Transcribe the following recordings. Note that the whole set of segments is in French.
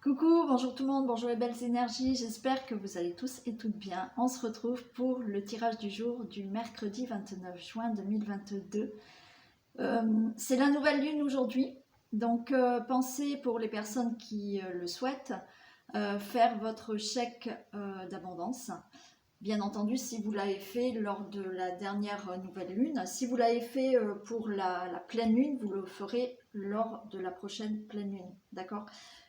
Coucou, bonjour tout le monde, bonjour les belles énergies, j'espère que vous allez tous et toutes bien. On se retrouve pour le tirage du jour du mercredi 29 juin 2022. C'est la nouvelle lune aujourd'hui, donc pensez pour les personnes qui le souhaitent, faire votre chèque d'abondance. Bien entendu, si vous l'avez fait lors de la dernière nouvelle lune, si vous l'avez fait pour la pleine lune, vous le ferez lors de la prochaine pleine lune, d'accord?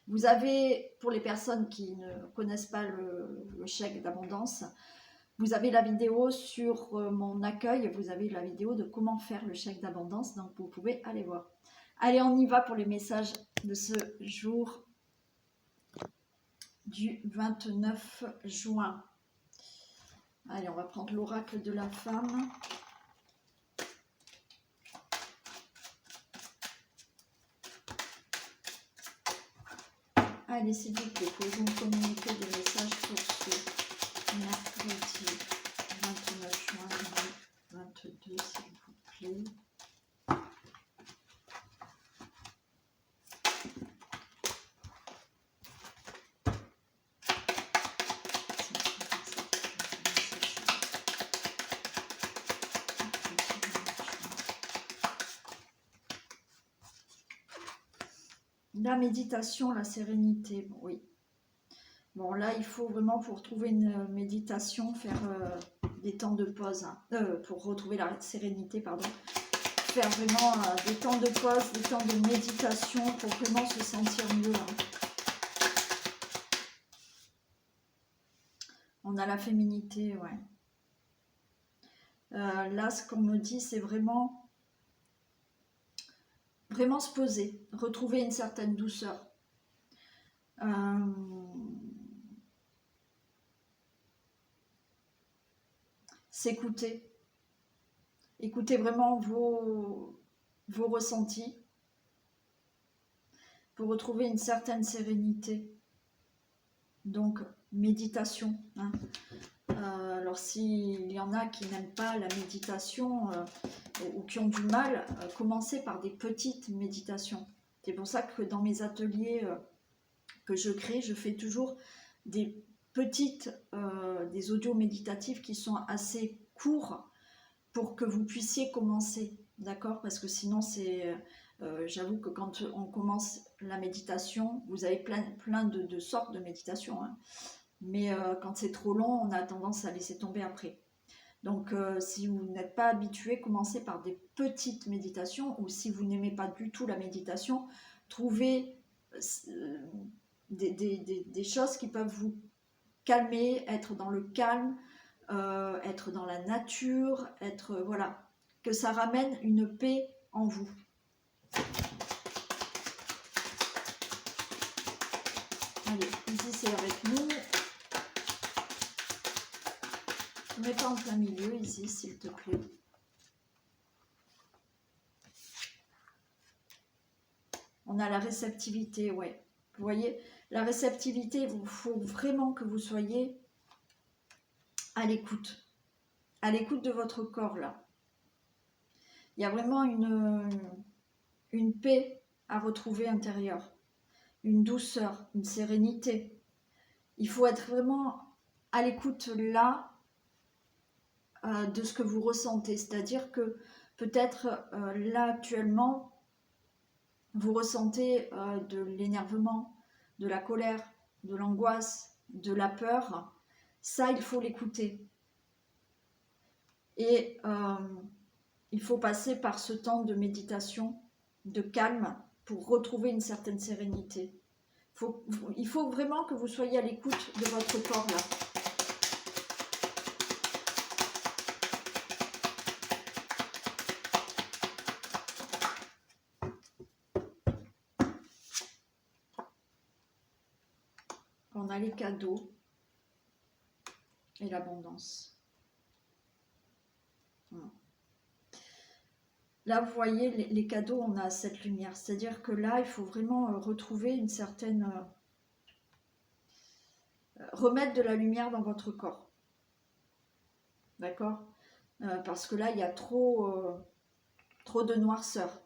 Vous avez, pour les personnes qui ne connaissent pas le chèque d'abondance, vous avez la vidéo sur mon accueil, vous avez la vidéo de comment faire le chèque d'abondance, donc vous pouvez aller voir. Allez, on y va pour les messages de ce jour du 29 juin. Allez, on va prendre l'oracle de la femme. Allez, s'il vous plaît, pouvez-vous me communiquer des messages pour ce mercredi 29 juin 2022, s'il vous plaît. La méditation, la sérénité, bon, oui. Bon, là, il faut vraiment, pour trouver une méditation, faire des temps de pause, hein, pour retrouver la sérénité, pardon. Faire vraiment des temps de pause, des temps de méditation pour vraiment se sentir mieux. Hein. On a la féminité, ouais. Là, ce qu'on me dit, c'est vraiment se poser, retrouver une certaine douceur. S'écouter, écouter vraiment vos ressentis pour retrouver une certaine sérénité. Donc, méditation. Hein. Alors, s'il y en a qui n'aiment pas la méditation ou qui ont du mal, commencez par des petites méditations. C'est pour ça que dans mes ateliers que je crée, je fais toujours des petites, des audios méditatifs qui sont assez courts pour que vous puissiez commencer, d'accord? Parce que sinon, c'est, j'avoue que quand on commence la méditation, vous avez plein de sortes de méditation, hein, mais quand c'est trop long, on a tendance à laisser tomber après. Donc, si vous n'êtes pas habitué, commencez par des petites méditations, ou si vous n'aimez pas du tout la méditation, trouvez des choses qui peuvent vous calmer, être dans le calme, être dans la nature, être, voilà, que ça ramène une paix en vous. Allez, ici c'est avec nous. Mets pas en plein milieu ici, s'il te plaît. On a la réceptivité, ouais. Vous voyez, la réceptivité, il faut vraiment que vous soyez à l'écoute de votre corps là. Il y a vraiment une paix à retrouver intérieure, une douceur, une sérénité. Il faut être vraiment à l'écoute là de ce que vous ressentez. C'est-à-dire que peut-être là actuellement, vous ressentez de l'énervement, de la colère, de l'angoisse, de la peur. Ça, il faut l'écouter. Et il faut passer par ce temps de méditation, de calme, pour retrouver une certaine sérénité. Il faut vraiment que vous soyez à l'écoute de votre corps là. On a les cadeaux et l'abondance. Là, vous voyez, les cadeaux, on a cette lumière. C'est-à-dire que là, il faut vraiment retrouver une certaine... remettre de la lumière dans votre corps. D'accord? Parce que là, il y a trop de noirceur.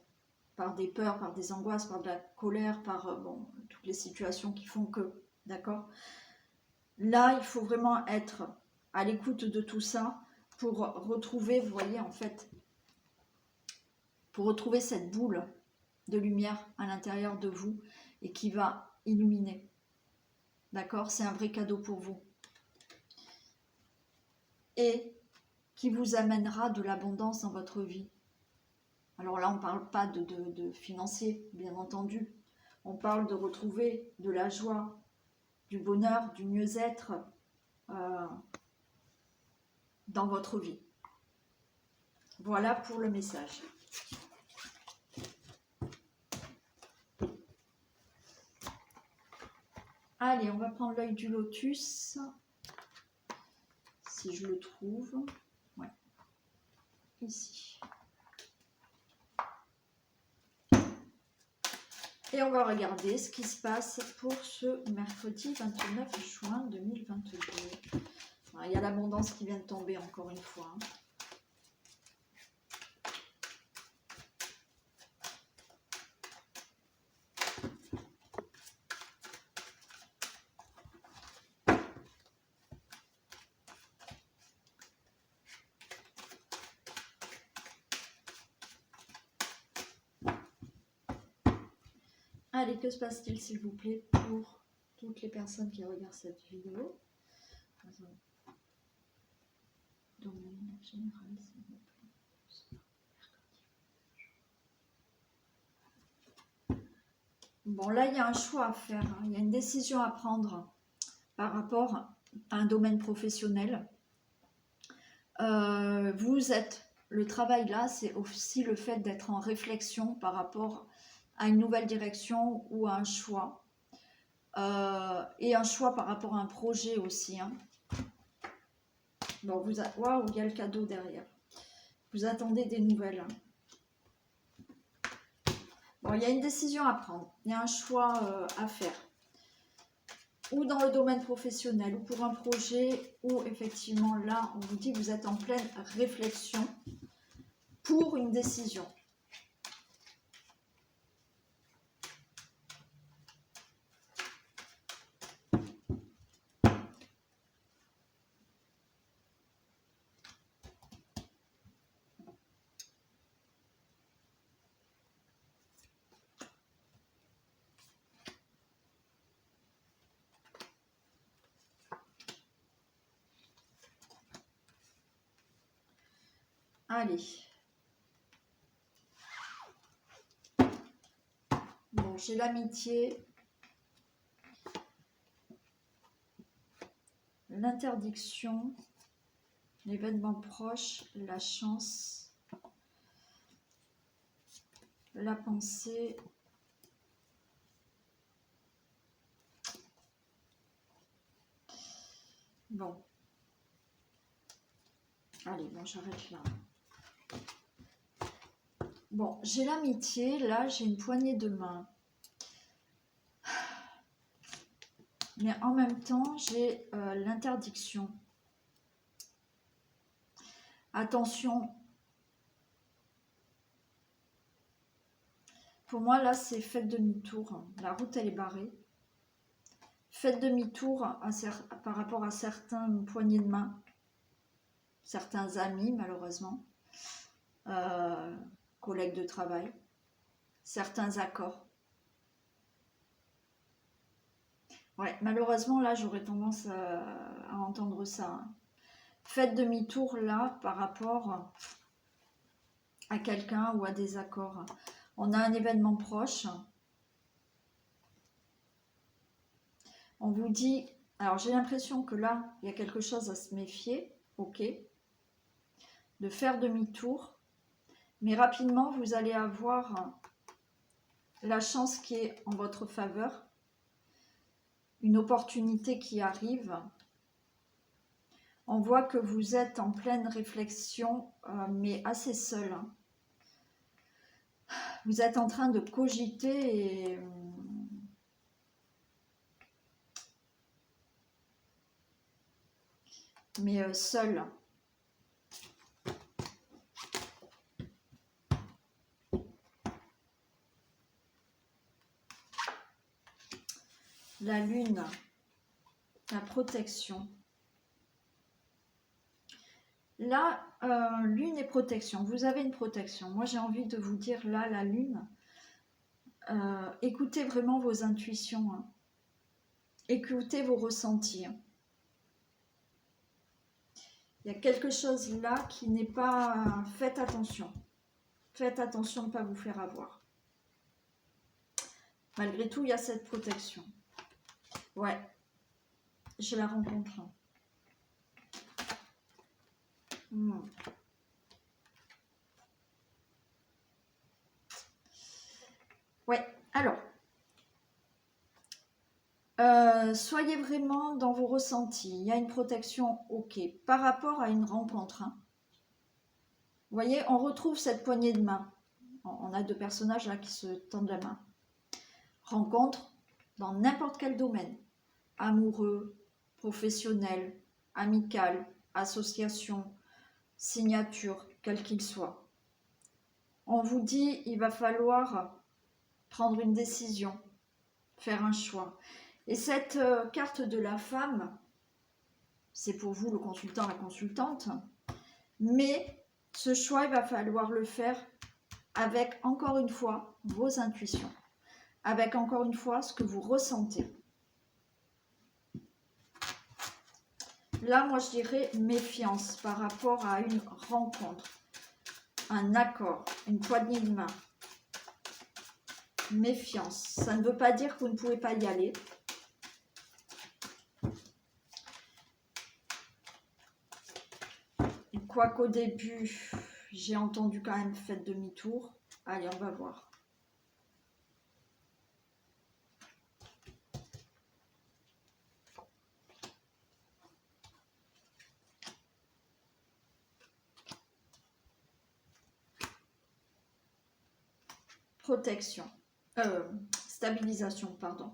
Par des peurs, par des angoisses, par de la colère, par bon, toutes les situations qui font que, d'accord? Là, il faut vraiment être à l'écoute de tout ça pour retrouver, vous voyez, en fait, pour retrouver cette boule de lumière à l'intérieur de vous et qui va illuminer. D'accord? C'est un vrai cadeau pour vous. Et qui vous amènera de l'abondance dans votre vie. Alors là, on ne parle pas de financier, bien entendu. On parle de retrouver de la joie, du bonheur, du mieux-être dans votre vie. Voilà pour le message. Allez, on va prendre l'œil du lotus. Si je le trouve. Ouais. Ici. Et on va regarder ce qui se passe pour ce mercredi 29 juin 2022. Il y a l'abondance qui vient de tomber encore une fois. Allez, que se passe-t-il s'il vous plaît pour toutes les personnes qui regardent cette vidéo? Domaine général, s'il vous plaît. Bon, là, il y a un choix à faire. Il y a une décision à prendre par rapport à un domaine professionnel. Vous êtes... Le travail là, c'est aussi le fait d'être en réflexion par rapport à une nouvelle direction ou à un choix. Et un choix par rapport à un projet aussi. Hein. Bon, waouh, il y a le cadeau derrière. Vous attendez des nouvelles. Bon, il y a une décision à prendre. Il y a un choix à faire. Ou dans le domaine professionnel, ou pour un projet, ou effectivement là, on vous dit que vous êtes en pleine réflexion pour une décision. Allez. Bon, j'ai l'amitié, l'interdiction, l'événement proche, la chance, la pensée, bon. Allez, bon, j'arrête là. Bon, j'ai l'amitié, là, j'ai une poignée de main. Mais en même temps, j'ai l'interdiction. Attention. Pour moi, là, c'est faites demi-tour. La route, elle est barrée. Faites demi-tour par rapport à certaines poignées de main. Certains amis, malheureusement. Collègues de travail. Certains accords. Ouais, malheureusement, là, j'aurais tendance à entendre ça. Hein. Faites demi-tour, là, par rapport à quelqu'un ou à des accords. On a un événement proche. On vous dit... Alors, j'ai l'impression que là, il y a quelque chose à se méfier. Ok. De faire demi-tour. Mais rapidement, vous allez avoir la chance qui est en votre faveur. Une opportunité qui arrive. On voit que vous êtes en pleine réflexion, mais assez seul. Hein. Vous êtes en train de cogiter et... mais seul. la lune, la protection. Là, lune et protection. Vous avez une protection. Moi, j'ai envie de vous dire là, la lune. Écoutez vraiment vos intuitions. Hein. Écoutez vos ressentis. Hein. Il y a quelque chose là qui n'est pas... Faites attention. Faites attention de ne pas vous faire avoir. Malgré tout, il y a cette protection. Ouais. Je la rencontre. Ouais, alors, soyez vraiment dans vos ressentis. Il y a une protection, ok. Par rapport à une rencontre, hein. Vous voyez, on retrouve cette poignée de main. On a deux personnages là qui se tendent la main. Rencontre dans n'importe quel domaine. Amoureux, professionnel, amical, association, signature, quel qu'il soit. On vous dit, il va falloir prendre une décision, faire un choix. Et cette carte de la femme, c'est pour vous le consultant, la consultante, mais ce choix, il va falloir le faire avec, encore une fois, vos intuitions, avec, encore une fois, ce que vous ressentez. Là, moi, je dirais méfiance par rapport à une rencontre, un accord, une poignée de main. Méfiance. Ça ne veut pas dire que vous ne pouvez pas y aller. Quoiqu'au début, j'ai entendu quand même faites demi-tour. Allez, on va voir. Protection. Stabilisation, pardon.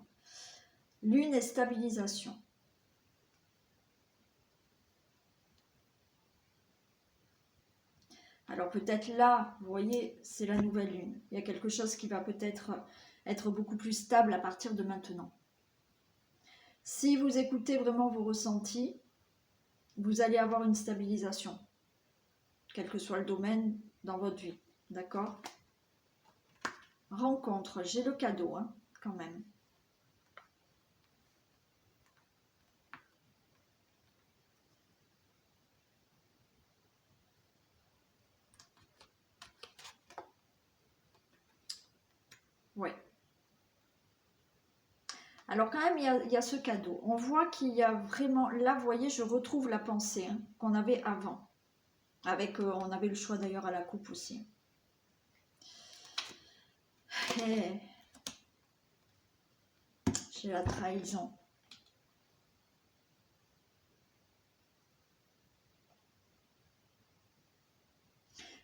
Lune et stabilisation. Alors peut-être là, vous voyez, c'est la nouvelle lune. Il y a quelque chose qui va peut-être être beaucoup plus stable à partir de maintenant. Si vous écoutez vraiment vos ressentis, vous allez avoir une stabilisation, quel que soit le domaine dans votre vie. D'accord ? Rencontre, j'ai le cadeau, hein, quand même. Ouais. Alors quand même, il y a ce cadeau. On voit qu'il y a vraiment... Là, vous voyez, je retrouve la pensée hein, qu'on avait avant. Avec, on avait le choix d'ailleurs à la coupe aussi. Et... J'ai la trahison.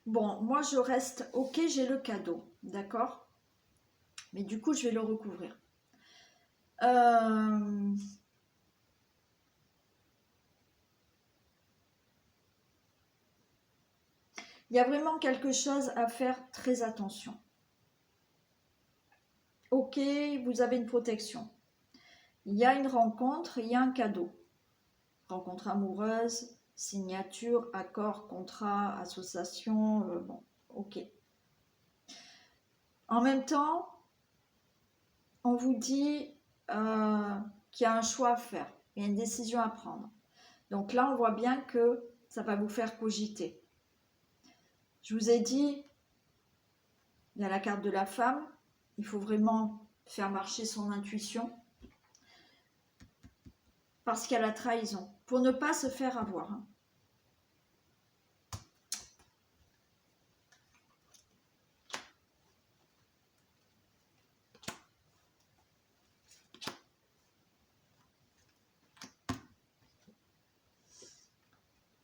Bon, moi je reste... Ok, j'ai le cadeau, d'accord ? Mais du coup, je vais le recouvrir. Il y a vraiment quelque chose à faire très attention. Ok, vous avez une protection. Il y a une rencontre, il y a un cadeau. Rencontre amoureuse, signature, accord, contrat, association, bon, ok. En même temps, on vous dit qu'il y a un choix à faire, il y a une décision à prendre. Donc là, on voit bien que ça va vous faire cogiter. Je vous ai dit, il y a la carte de la femme, il faut vraiment faire marcher son intuition. Parce qu'il y a la trahison, pour ne pas se faire avoir.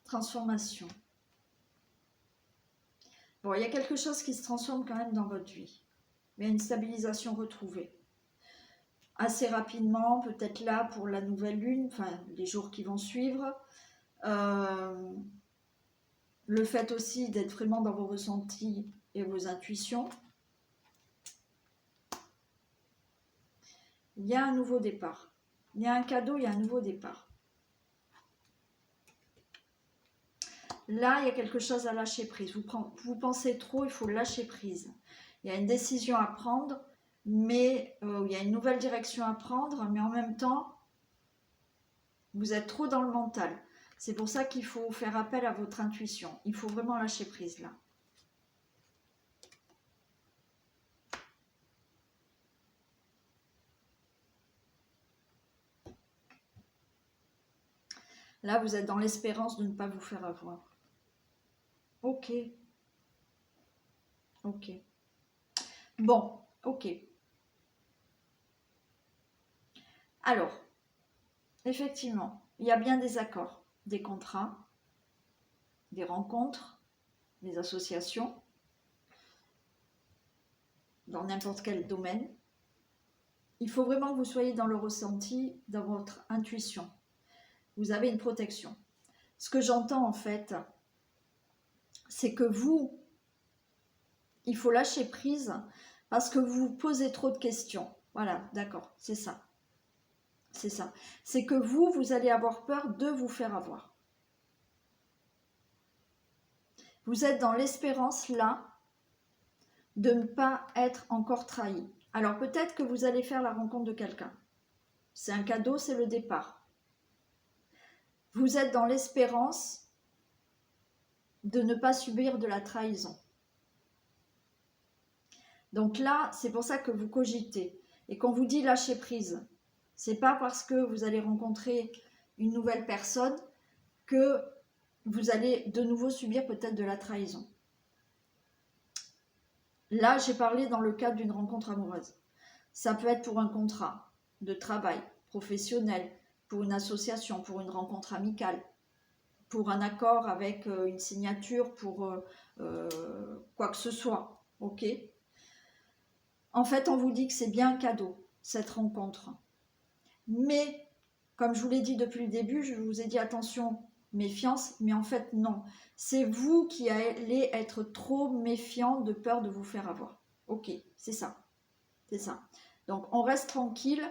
Transformation. Bon, il y a quelque chose qui se transforme quand même dans votre vie. Mais une stabilisation retrouvée. Assez rapidement, peut-être là pour la nouvelle lune, enfin les jours qui vont suivre. Le fait aussi d'être vraiment dans vos ressentis et vos intuitions. Il y a un nouveau départ. Il y a un cadeau, il y a un nouveau départ. Là, il y a quelque chose à lâcher prise. Vous pensez trop, il faut lâcher prise. Il y a une décision à prendre, mais il y a une nouvelle direction à prendre, mais en même temps, vous êtes trop dans le mental. C'est pour ça qu'il faut faire appel à votre intuition. Il faut vraiment lâcher prise là. Là, vous êtes dans l'espérance de ne pas vous faire avoir. Ok. Ok. Bon, ok. Alors, effectivement, il y a bien des accords, des contrats, des rencontres, des associations, dans n'importe quel domaine. Il faut vraiment que vous soyez dans le ressenti, dans votre intuition. Vous avez une protection. Ce que j'entends en fait, c'est que vous, il faut lâcher prise parce que vous vous posez trop de questions. Voilà, d'accord, c'est ça. C'est ça. C'est que vous allez avoir peur de vous faire avoir. Vous êtes dans l'espérance là de ne pas être encore trahi. Alors peut-être que vous allez faire la rencontre de quelqu'un. C'est un cadeau, c'est le départ. Vous êtes dans l'espérance de ne pas subir de la trahison. Donc là, c'est pour ça que vous cogitez. Et qu'on vous dit lâcher prise, c'est pas parce que vous allez rencontrer une nouvelle personne que vous allez de nouveau subir peut-être de la trahison. Là, j'ai parlé dans le cadre d'une rencontre amoureuse. Ça peut être pour un contrat de travail professionnel, pour une association, pour une rencontre amicale, pour un accord avec une signature, pour quoi que ce soit. Ok ? En fait, on vous dit que c'est bien un cadeau, cette rencontre. Mais, comme je vous l'ai dit depuis le début, je vous ai dit attention, méfiance, mais en fait non. C'est vous qui allez être trop méfiant de peur de vous faire avoir. Ok, c'est ça. C'est ça. Donc on reste tranquille.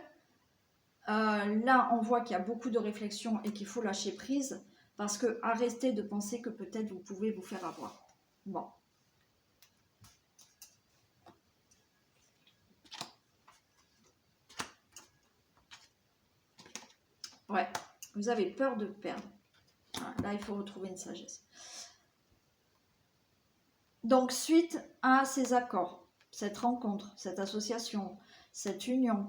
Là, on voit qu'il y a beaucoup de réflexion et qu'il faut lâcher prise parce que arrêtez de penser que peut-être vous pouvez vous faire avoir. Bon. Ouais, vous avez peur de perdre. Voilà, là, il faut retrouver une sagesse. Donc, suite à ces accords, cette rencontre, cette association, cette union,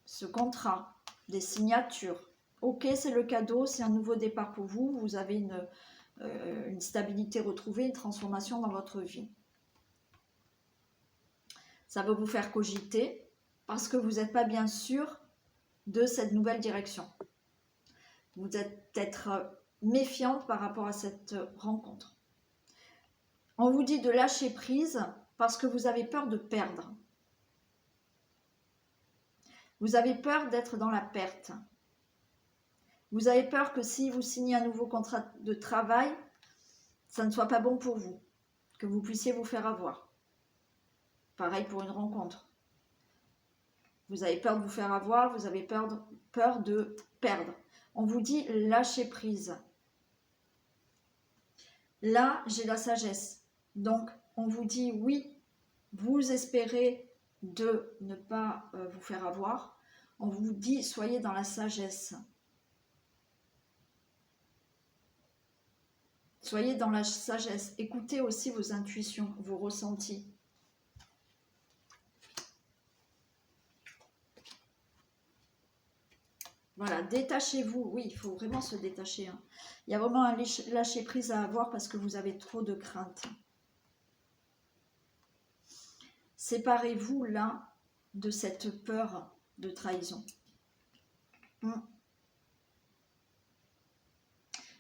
ce contrat, des signatures, ok, c'est le cadeau, c'est un nouveau départ pour vous, vous avez une stabilité retrouvée, une transformation dans votre vie. Ça va vous faire cogiter parce que vous n'êtes pas bien sûr de cette nouvelle direction. Vous êtes peut-être méfiante par rapport à cette rencontre. On vous dit de lâcher prise parce que vous avez peur de perdre. Vous avez peur d'être dans la perte. Vous avez peur que si vous signez un nouveau contrat de travail, ça ne soit pas bon pour vous, que vous puissiez vous faire avoir. Pareil pour une rencontre. Vous avez peur de vous faire avoir, vous avez peur de perdre. On vous dit lâcher prise. Là, j'ai la sagesse. Donc, on vous dit oui, vous espérez de ne pas vous faire avoir. On vous dit soyez dans la sagesse. Soyez dans la sagesse. Écoutez aussi vos intuitions, vos ressentis. Voilà, détachez-vous. Oui, il faut vraiment se détacher. Hein. Il y a vraiment un lâcher prise à avoir parce que vous avez trop de craintes. Séparez-vous là de cette peur de trahison. Oui,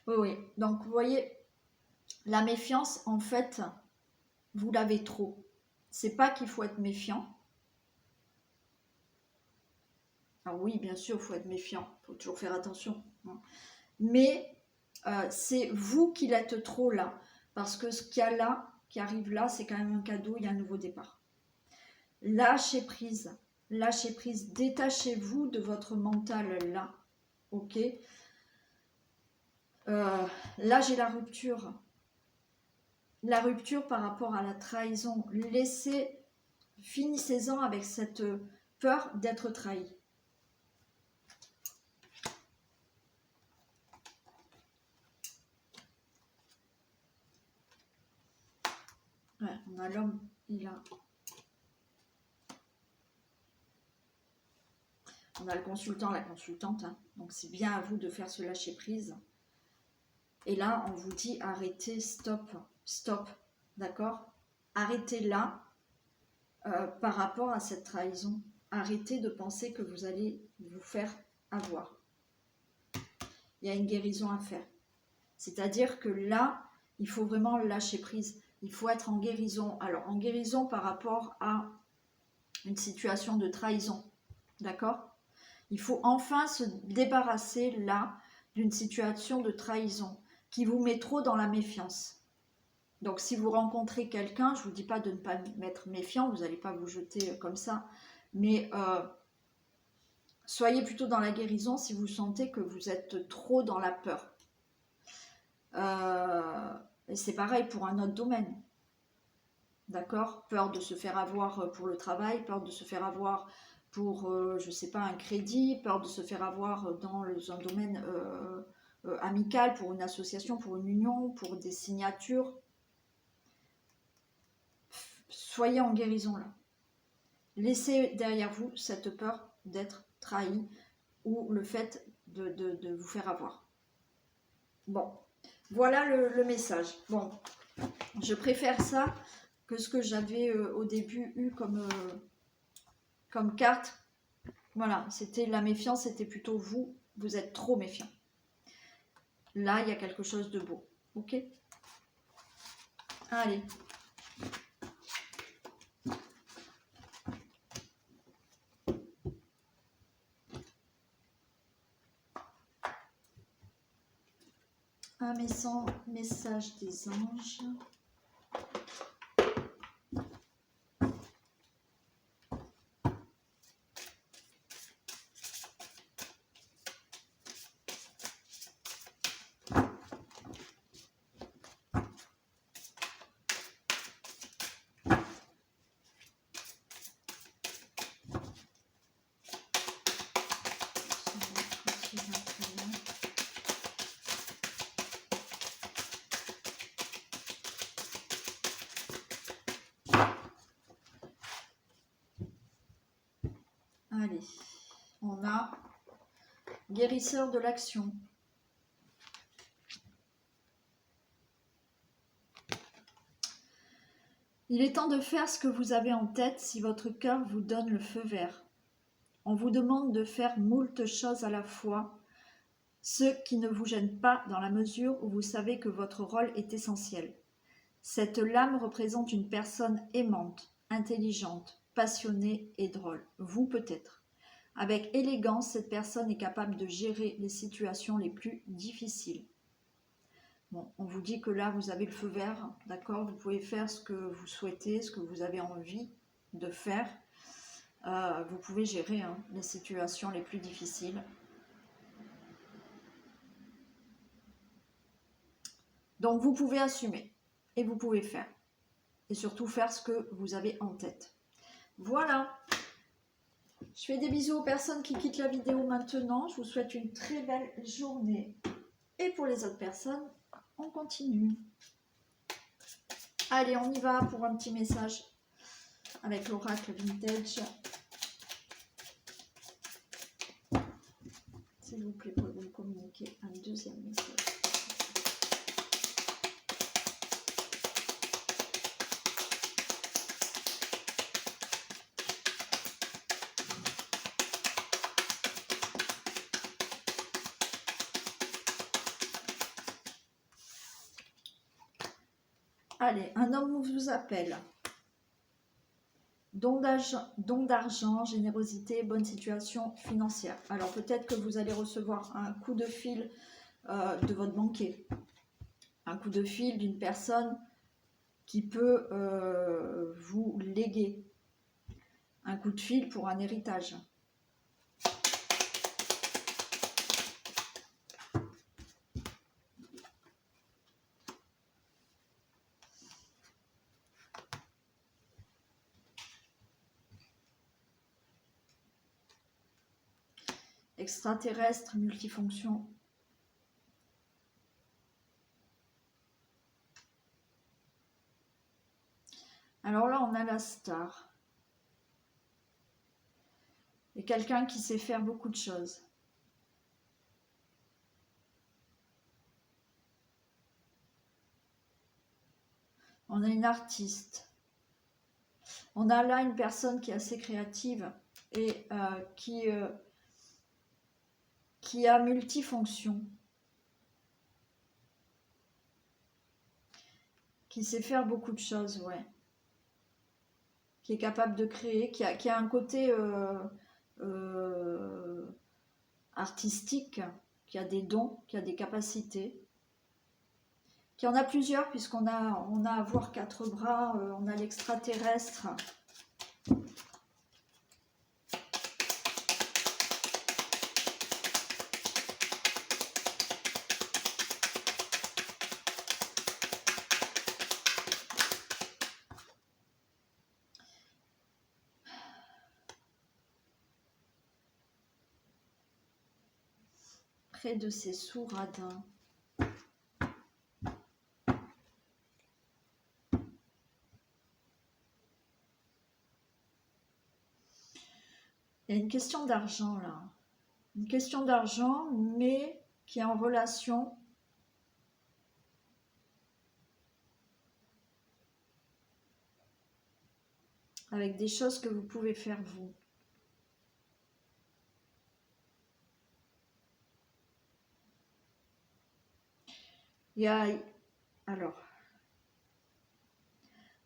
oui. Donc, vous voyez, la méfiance, en fait, vous l'avez trop. C'est pas qu'il faut être méfiant. Alors oui, bien sûr, il faut être méfiant. Il faut toujours faire attention. Mais c'est vous qui l'êtes trop là. Parce que ce qu'il y a là, qui arrive là, c'est quand même un cadeau, il y a un nouveau départ. Lâchez prise. lâchez prise, détachez-vous de votre mental là, ok. Là j'ai la rupture par rapport à la trahison. Finissez-en avec cette peur d'être trahi. Ouais, on a l'homme, on a le consultant, la consultante, hein. Donc c'est bien à vous de faire ce lâcher prise. Et là, on vous dit arrêtez, stop, stop, d'accord? Arrêtez là par rapport à cette trahison. Arrêtez de penser que vous allez vous faire avoir. Il y a une guérison à faire. C'est-à-dire que là, il faut vraiment lâcher prise. Il faut être en guérison. Alors, en guérison par rapport à une situation de trahison. D'accord? Il faut enfin se débarrasser là d'une situation de trahison qui vous met trop dans la méfiance. Donc, si vous rencontrez quelqu'un, je ne vous dis pas de ne pas être méfiant, vous n'allez pas vous jeter comme ça, mais soyez plutôt dans la guérison si vous sentez que vous êtes trop dans la peur. Et c'est pareil pour un autre domaine. D'accord? Peur de se faire avoir pour le travail, peur de se faire avoir pour, je ne sais pas, un crédit, peur de se faire avoir dans un domaine amical, pour une association, pour une union, pour des signatures. Soyez en guérison là. Laissez derrière vous cette peur d'être trahi ou le fait de vous faire avoir. Bon, voilà le message. Bon, je préfère ça que ce que j'avais au début eu comme carte. Voilà, c'était la méfiance, c'était plutôt vous êtes trop méfiant. Là, il y a quelque chose de beau. Ok? Allez. Un message des anges. Allez, on a guérisseur de l'action. Il est temps de faire ce que vous avez en tête si votre cœur vous donne le feu vert. On vous demande de faire moult choses à la fois, ce qui ne vous gêne pas dans la mesure où vous savez que votre rôle est essentiel. Cette lame représente une personne aimante, intelligente, passionnée et drôle. Vous peut-être. Avec élégance, cette personne est capable de gérer les situations les plus difficiles. Bon, on vous dit que là, vous avez le feu vert, d'accord? Vous pouvez faire ce que vous souhaitez, ce que vous avez envie de faire. Vous pouvez gérer les situations les plus difficiles. Donc, vous pouvez assumer et vous pouvez faire. Et surtout, faire ce que vous avez en tête. Voilà. Je fais des bisous aux personnes qui quittent la vidéo maintenant. Je vous souhaite une très belle journée. Et pour les autres personnes, on continue. Allez, on y va pour un petit message avec l'oracle vintage. S'il vous plaît, pouvez-vous me communiquer un deuxième message? Allez, un homme vous appelle. Don d'argent, générosité, bonne situation financière. Alors peut-être que vous allez recevoir un coup de fil de votre banquier. Un coup de fil d'une personne qui peut vous léguer un coup de fil pour un héritage. Extraterrestre, multifonction. Alors là, on a la star. Et quelqu'un qui sait faire beaucoup de choses. On a une artiste. On a là une personne qui est assez créative et qui a multifonction. Qui sait faire beaucoup de choses, ouais. Qui est capable de créer, qui a un côté artistique, qui a des dons, qui a des capacités. Qui en a plusieurs, puisqu'on a à voir 4 bras, on a l'extraterrestre. Près de ces sous-radins. Il y a une question d'argent là. Une question d'argent, mais qui est en relation avec des choses que vous pouvez faire vous. Il y a... Alors,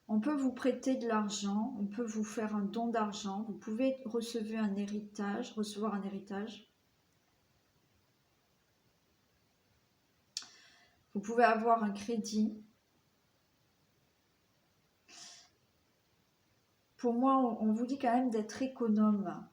on peut vous prêter de l'argent, on peut vous faire un don d'argent, vous pouvez recevoir un héritage, Vous pouvez avoir un crédit. Pour moi, on vous dit quand même d'être économe.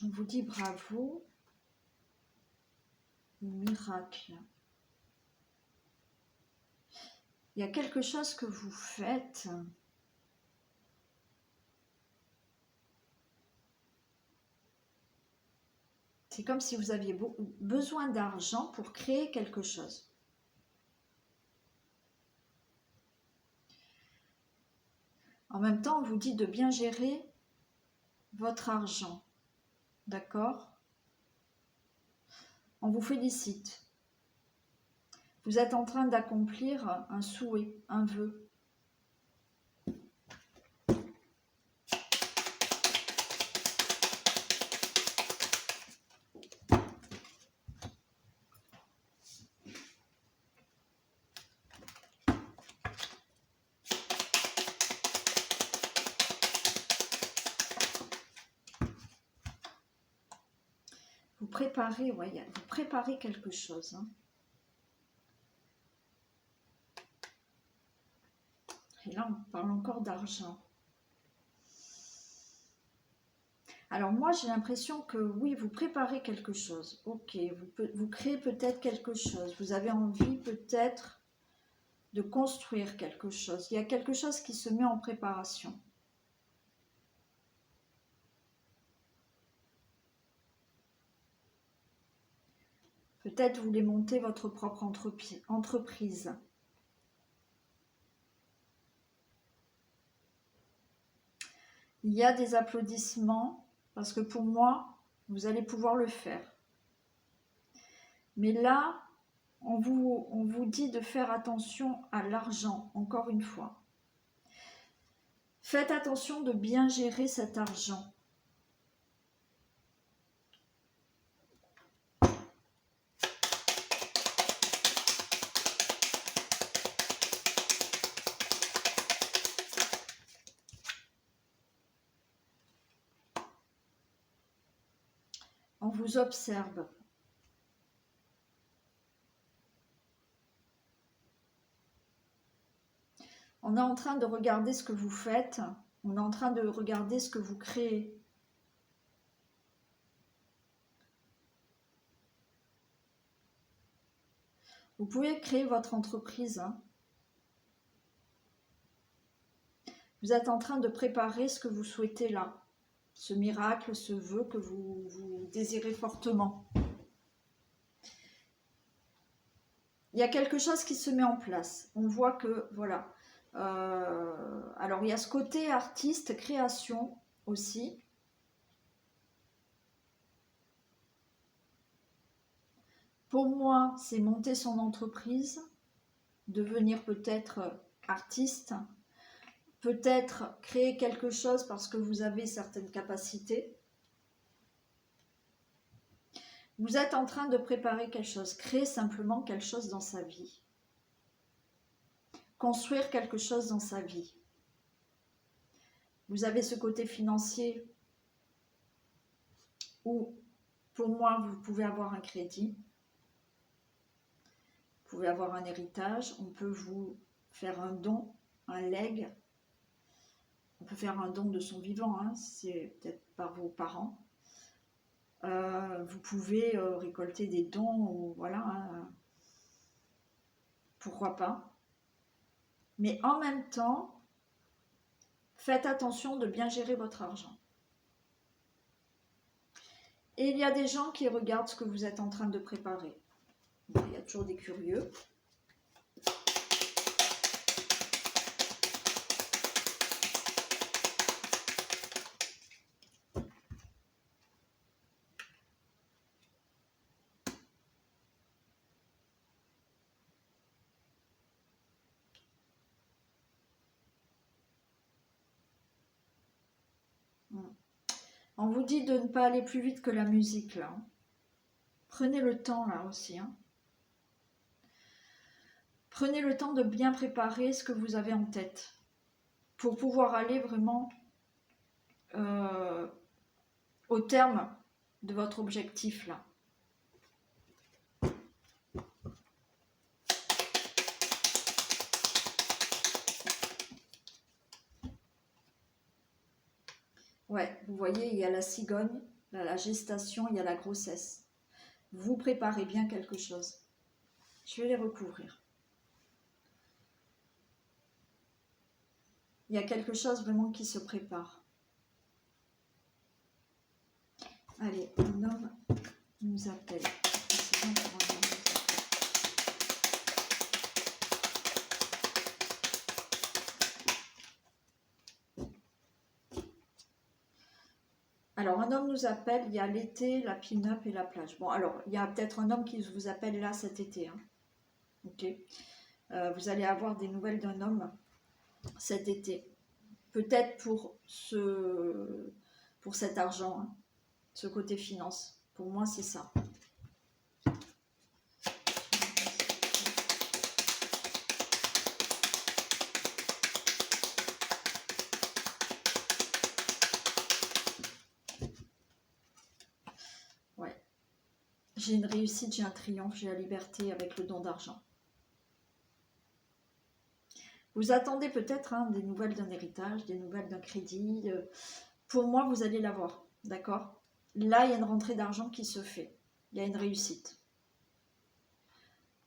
On vous dit bravo, miracle. Il y a quelque chose que vous faites. C'est comme si vous aviez besoin d'argent pour créer quelque chose. En même temps, on vous dit de bien gérer votre argent. D'accord? On vous félicite. Vous êtes en train d'accomplir un souhait, un vœu. Vous préparez, ouais, vous préparez quelque chose. Hein. Et là, on parle encore d'argent. Alors moi, j'ai l'impression que oui, vous préparez quelque chose. Ok, vous créez peut-être quelque chose. Vous avez envie peut-être de construire quelque chose. Il y a quelque chose qui se met en préparation. Peut-être vous voulez monter votre propre entreprise. Il y a des applaudissements parce que pour moi, vous allez pouvoir le faire. Mais là, on vous dit de faire attention à l'argent, encore une fois. Faites attention de bien gérer cet argent. vous observe. On est en train de regarder ce que vous faites, on est en train de regarder ce que vous créez. Vous pouvez créer votre entreprise. Hein. Vous êtes en train de préparer ce que vous souhaitez là, ce miracle, ce vœu que vous désirez fortement. Il y a quelque chose qui se met en place. On voit que, voilà. Alors, il y a ce côté artiste, création aussi. Pour moi, c'est monter son entreprise, devenir peut-être artiste, peut-être créer quelque chose parce que vous avez certaines capacités. Vous êtes en train de préparer quelque chose, créer simplement quelque chose dans sa vie. Construire quelque chose dans sa vie. Vous avez ce côté financier où, pour moi, vous pouvez avoir un crédit. Vous pouvez avoir un héritage. On peut vous faire un don, un legs. On peut faire un don de son vivant, hein, c'est peut-être par vos parents. Vous pouvez récolter des dons, ou, voilà, hein, pourquoi pas. Mais en même temps, faites attention de bien gérer votre argent. Et il y a des gens qui regardent ce que vous êtes en train de préparer. Bon, il y a toujours des curieux. On vous dit de ne pas aller plus vite que la musique là. Prenez le temps là aussi. Hein. Prenez le temps de bien préparer ce que vous avez en tête pour pouvoir aller vraiment au terme de votre objectif là. Ouais, vous voyez, il y a la cigogne, la gestation, il y a la grossesse. Vous préparez bien quelque chose. Je vais les recouvrir. Il y a quelque chose vraiment qui se prépare. Allez, un homme nous appelle. Alors, un homme nous appelle, il y a l'été, la pin-up et la plage. Bon, alors, il y a peut-être un homme qui vous appelle là cet été. Hein. Ok. Vous allez avoir des nouvelles d'un homme cet été. Peut-être pour cet argent, hein, ce côté finance. Pour moi, c'est ça. Ouais. J'ai une réussite, j'ai un triomphe, j'ai la liberté avec le don d'argent. Vous attendez peut-être hein, des nouvelles d'un héritage, des nouvelles d'un crédit. Pour moi, vous allez l'avoir, d'accord? Là, il y a une rentrée d'argent qui se fait. Il y a une réussite.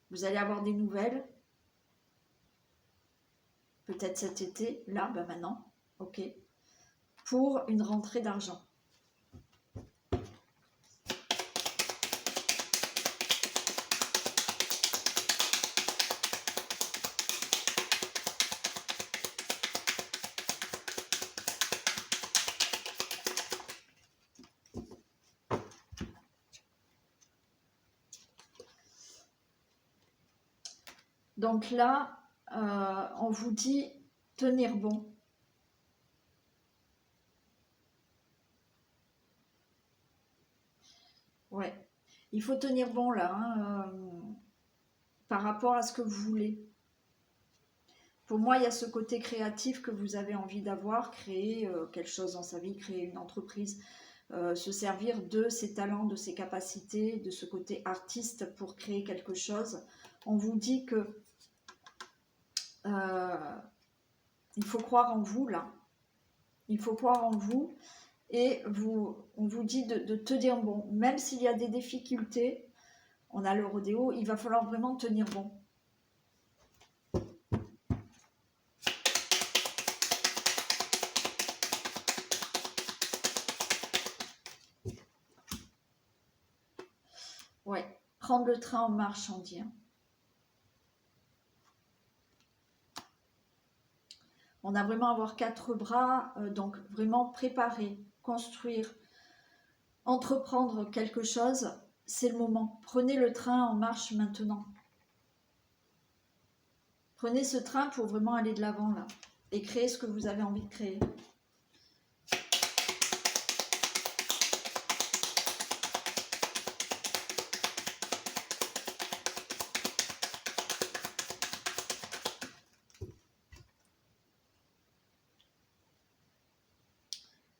Vous allez avoir des nouvelles. Peut-être cet été, là, ben maintenant, ok, pour une rentrée d'argent. Donc là, on vous dit tenir bon. Ouais, il faut tenir bon là, hein, par rapport à ce que vous voulez. Pour moi, il y a ce côté créatif que vous avez envie d'avoir, créer quelque chose dans sa vie, créer une entreprise. se servir de ses talents, de ses capacités, de ce côté artiste pour créer quelque chose. On vous dit que il faut croire en vous là. Il faut croire en vous et on vous dit de tenir bon. Même s'il y a des difficultés, on a le rodéo, il va falloir vraiment tenir bon. Ouais, prendre le train en marche, on dit. On a vraiment à avoir 4 bras, donc vraiment préparer, construire, entreprendre quelque chose, c'est le moment. Prenez le train en marche maintenant. Prenez ce train pour vraiment aller de l'avant là et créer ce que vous avez envie de créer.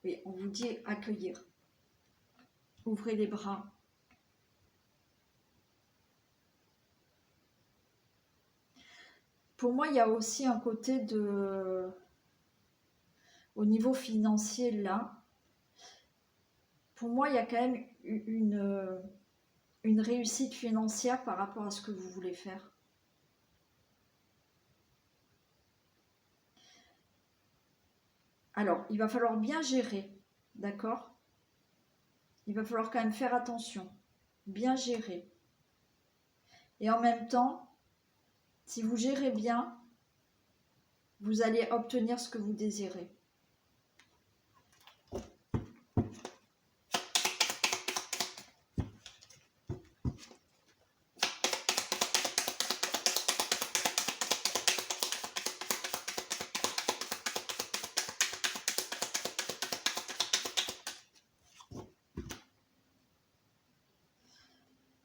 Oui, on vous dit accueillir. Ouvrez les bras. Pour moi, il y a aussi un côté de... Au niveau financier, là, pour moi, il y a quand même une réussite financière par rapport à ce que vous voulez faire. Alors, il va falloir bien gérer, d'accord? Il va falloir quand même faire attention, bien gérer. Et en même temps, si vous gérez bien, vous allez obtenir ce que vous désirez.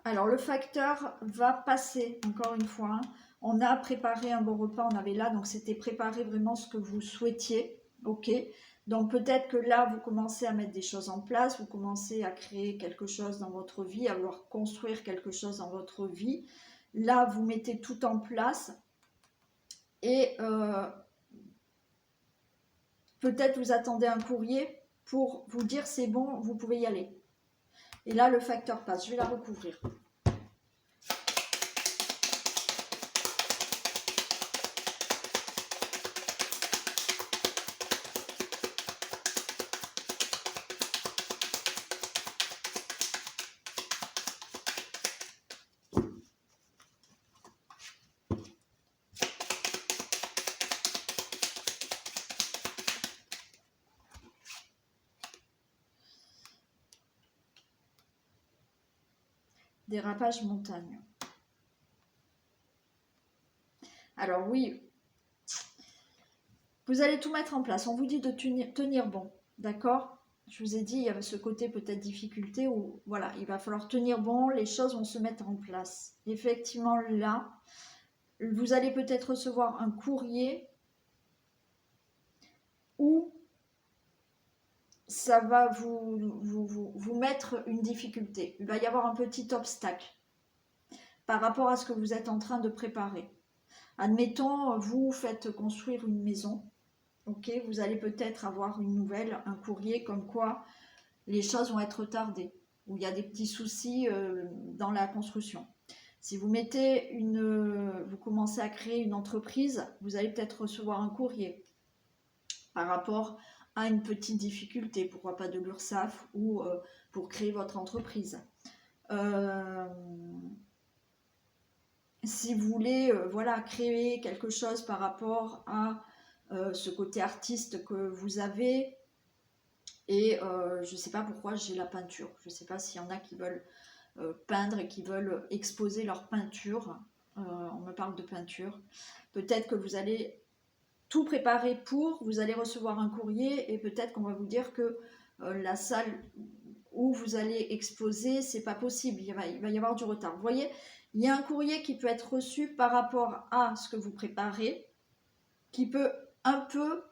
Alors, le facteur va passer, encore une fois. On a préparé un bon repas, on avait là, donc c'était préparer vraiment ce que vous souhaitiez. Ok, donc peut-être que là, vous commencez à mettre des choses en place, vous commencez à créer quelque chose dans votre vie, à vouloir construire quelque chose dans votre vie. Là, vous mettez tout en place et peut-être vous attendez un courrier pour vous dire c'est bon, vous pouvez y aller. Et là, le facteur passe. Je vais la recouvrir. Dérapage montagne. Alors oui, vous allez tout mettre en place. On vous dit de tenir bon, d'accord? Je vous ai dit, il y avait ce côté peut-être difficulté où, voilà, il va falloir tenir bon, les choses vont se mettre en place. Effectivement, là, vous allez peut-être recevoir un courrier où ça va vous mettre une difficulté. Il va y avoir un petit obstacle par rapport à ce que vous êtes en train de préparer. Admettons, vous faites construire une maison. Ok, vous allez peut-être avoir une nouvelle, un courrier comme quoi les choses vont être retardées, ou il y a des petits soucis dans la construction. Si vous vous commencez à créer une entreprise, vous allez peut-être recevoir un courrier par rapport à une petite difficulté, pourquoi pas de l'URSSAF ou pour créer votre entreprise. Si vous voulez voilà, créer quelque chose par rapport à ce côté artiste que vous avez, et je ne sais pas pourquoi j'ai la peinture. Je ne sais pas s'il y en a qui veulent peindre et qui veulent exposer leur peinture. On me parle de peinture. Peut-être que vous allez tout préparer vous allez recevoir un courrier et peut-être qu'on va vous dire que la salle où vous allez exposer, c'est pas possible. Il va y avoir du retard. Vous voyez, il y a un courrier qui peut être reçu par rapport à ce que vous préparez, qui peut un peu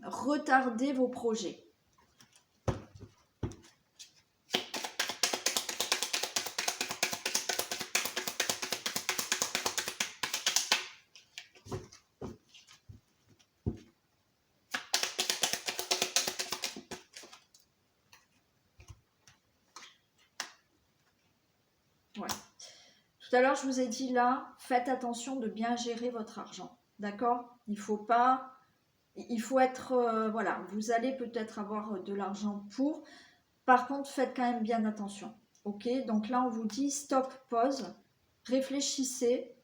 retarder vos projets. Ouais. Tout à l'heure, je vous ai dit là, faites attention de bien gérer votre argent. D'accord? Il faut pas... Il faut être... voilà, vous allez peut-être avoir de l'argent pour... Par contre, faites quand même bien attention. Ok? Donc là, on vous dit stop, pause. Réfléchissez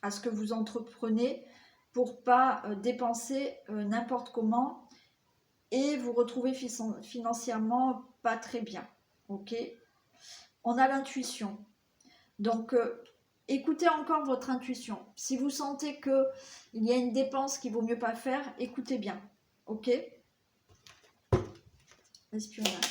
à ce que vous entreprenez pour pas dépenser n'importe comment et vous retrouver financièrement pas très bien. Ok? On a l'intuition. Donc, écoutez encore votre intuition. Si vous sentez qu'il y a une dépense qu'il vaut mieux pas faire, écoutez bien. Ok? Espionnage.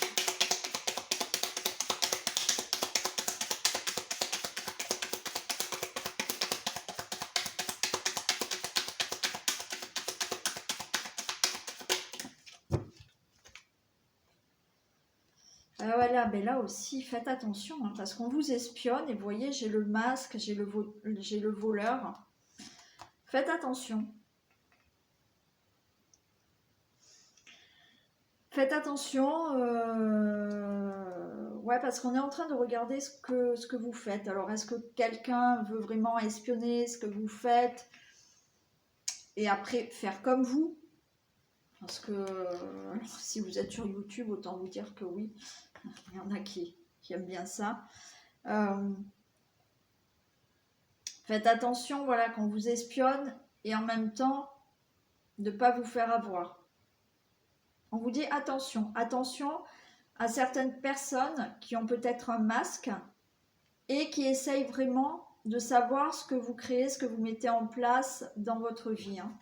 Voilà, ben là aussi, faites attention, hein, parce qu'on vous espionne et vous voyez, j'ai le masque, j'ai le voleur. Faites attention. Faites attention, ouais, parce qu'on est en train de regarder ce que vous faites. Alors, est-ce que quelqu'un veut vraiment espionner ce que vous faites et après faire comme vous? Parce que alors, si vous êtes sur YouTube, autant vous dire que oui, il y en a qui aiment bien ça. Faites attention, voilà, qu'on vous espionne et en même temps de ne pas vous faire avoir. On vous dit attention, attention à certaines personnes qui ont peut-être un masque et qui essayent vraiment de savoir ce que vous créez, ce que vous mettez en place dans votre vie. Hein.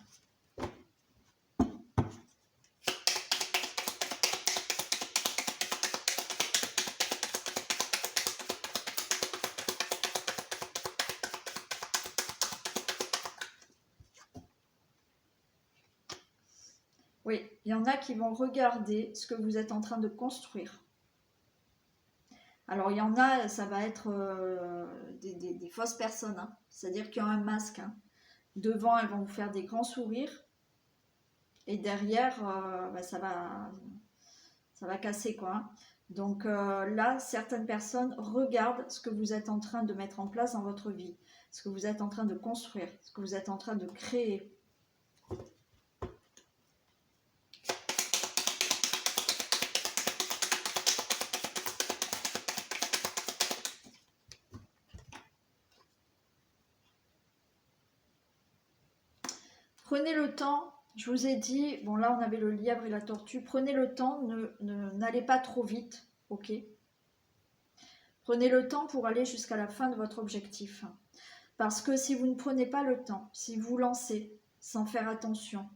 Oui, il y en a qui vont regarder ce que vous êtes en train de construire. Alors, il y en a, ça va être des fausses personnes, hein. C'est-à-dire qui ont un masque. Hein. Devant, elles vont vous faire des grands sourires. Et derrière, bah, ça va casser, quoi. Hein. Donc là, certaines personnes regardent ce que vous êtes en train de mettre en place dans votre vie, ce que vous êtes en train de construire, ce que vous êtes en train de créer. Prenez le temps, je vous ai dit, bon là on avait le lièvre et la tortue, prenez le temps, n'allez pas trop vite, ok? Prenez le temps pour aller jusqu'à la fin de votre objectif. Parce que si vous ne prenez pas le temps, si vous lancez sans faire attention,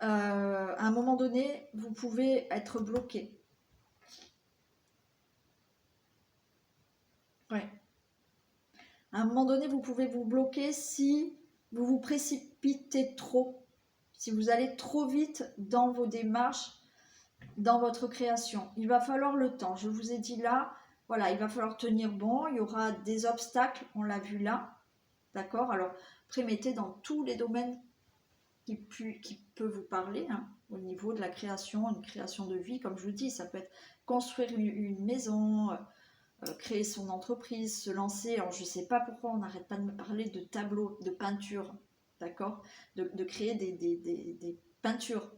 à un moment donné, vous pouvez être bloqué. Ouais. À un moment donné, vous pouvez vous bloquer si vous vous précipitez trop, si vous allez trop vite dans vos démarches, dans votre création. Il va falloir le temps. Je vous ai dit là, voilà, il va falloir tenir bon. Il y aura des obstacles, on l'a vu là. D'accord? Alors, mettez dans tous les domaines qui peut vous parler, hein, au niveau de la création, une création de vie, comme je vous dis, ça peut être construire une maison, créer son entreprise, se lancer. Alors, je ne sais pas pourquoi on n'arrête pas de me parler de tableaux, de peinture, d'accord, de créer des peintures.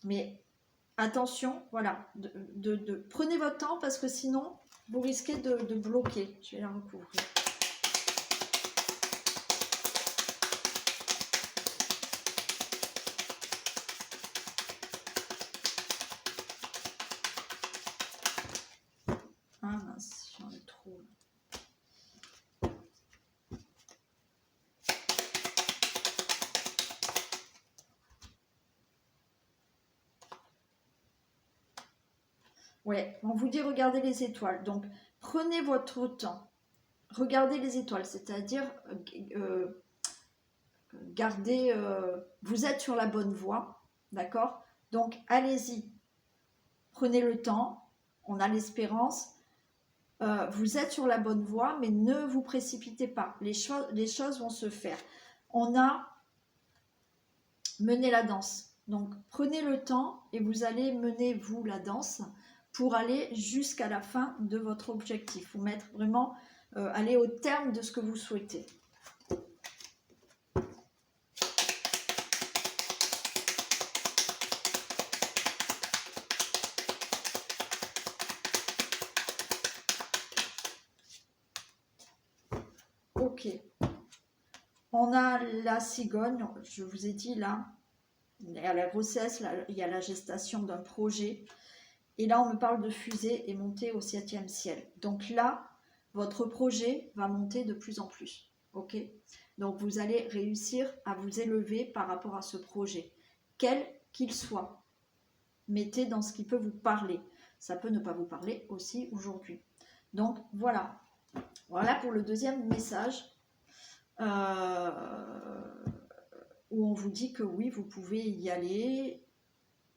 Mais attention, voilà, prenez votre temps parce que sinon, vous risquez de bloquer. Je vais la recouvrir. Ah mince, j'en ai trop. Ouais, on vous dit regardez les étoiles. Donc, prenez votre temps. Regardez les étoiles, c'est-à-dire gardez, vous êtes sur la bonne voie, d'accord? Donc, allez-y, prenez le temps, on a l'espérance, vous êtes sur la bonne voie, mais ne vous précipitez pas, les choses vont se faire. On a mené la danse, donc prenez le temps et vous allez mener, vous, la danse, pour aller jusqu'à la fin de votre objectif. Vous mettre vraiment, aller au terme de ce que vous souhaitez. Ok. On a la cigogne, je vous ai dit là, il y a la grossesse, là, il y a la gestation d'un projet. Et là, on me parle de fusée et monter au 7e ciel. Donc là, votre projet va monter de plus en plus. Ok? Donc vous allez réussir à vous élever par rapport à ce projet, quel qu'il soit. Mettez dans ce qui peut vous parler. Ça peut ne pas vous parler aussi aujourd'hui. Donc voilà. Voilà pour le deuxième message. Où on vous dit que oui, vous pouvez y aller.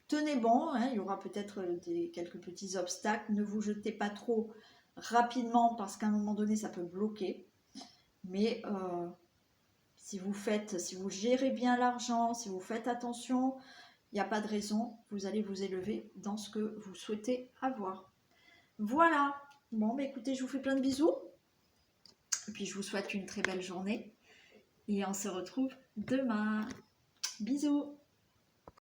Tenez bon, hein, il y aura peut-être quelques petits obstacles. Ne vous jetez pas trop rapidement parce qu'à un moment donné, ça peut bloquer. Mais si vous gérez bien l'argent, si vous faites attention, il n'y a pas de raison. Vous allez vous élever dans ce que vous souhaitez avoir. Voilà. Bon, bah écoutez, je vous fais plein de bisous. Et puis, je vous souhaite une très belle journée. Et on se retrouve demain. Bisous.